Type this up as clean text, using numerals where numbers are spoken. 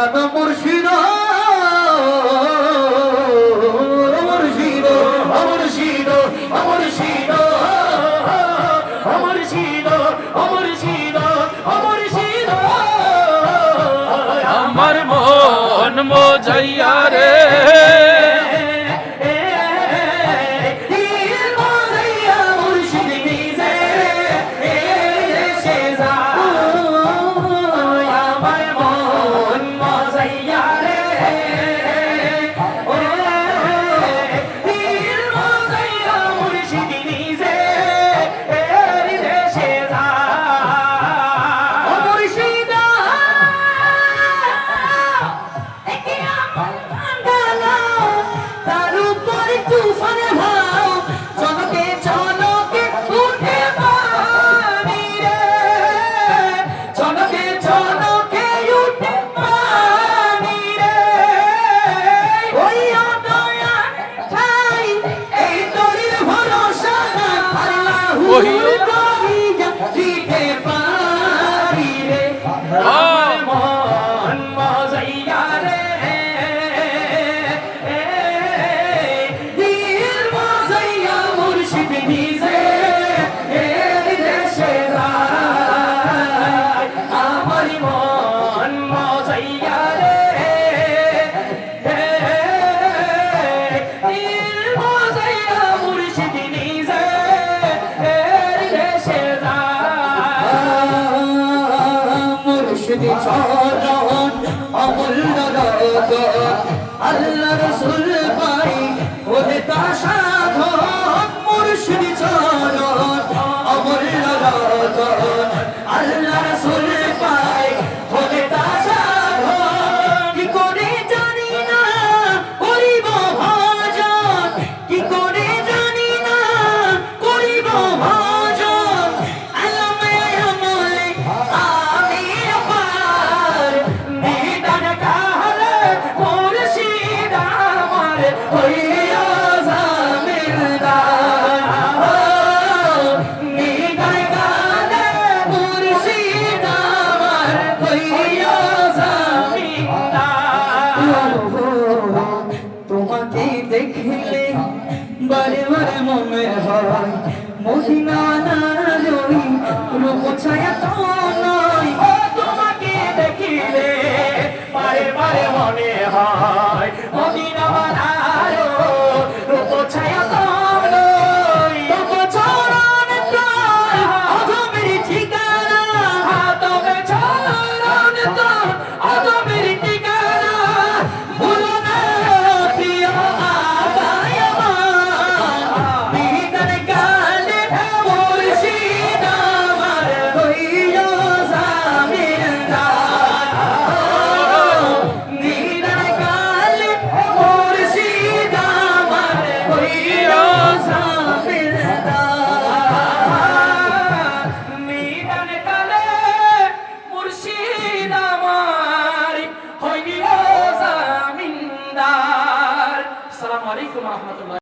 জানো মুর্শিদ মুর্শিদ মুর্শিদ মুর্শিদ মুর্শিদ মুর্শিদ মুর্শিদ আমার মন মজাইয়া রে চরণ অমূল্য রতন আল্লাহ রাসূল পাই ওরে তা সাধন মুর্শিদ চরণ অমূল্য রতন আল্লাহ রাসূল পাই ওরে তা সাধন কি করে জানি না করিব ভজন কি করে জানি না করিব ভজন আলমে আমলে তোমাকে দেখলে বারে বারে মনে হয় মদিনা না রই রূপ ছায়া তো নয় ও তোমাকে দেখিলে বারে বারে মনে হয় মদিনা বানায় রূপ ছায়া তো নয় তবু চরণ তোর অধমের ঠিকানা তবে চরণ তোর অধমের ঠিকানা ভুলো না প্রিয় আগায় আমার বিদার কালে মুর্শিদ আমার হইয়া জামিনদার বিদার কালে মুর্শিদ আমার হইয়া জামিনদার নিদান কালে মুর্শিদ আমার হইয়া জামিনদার। আসসালামু আলাইকুম ওয়া রাহমাতুল্লাহ।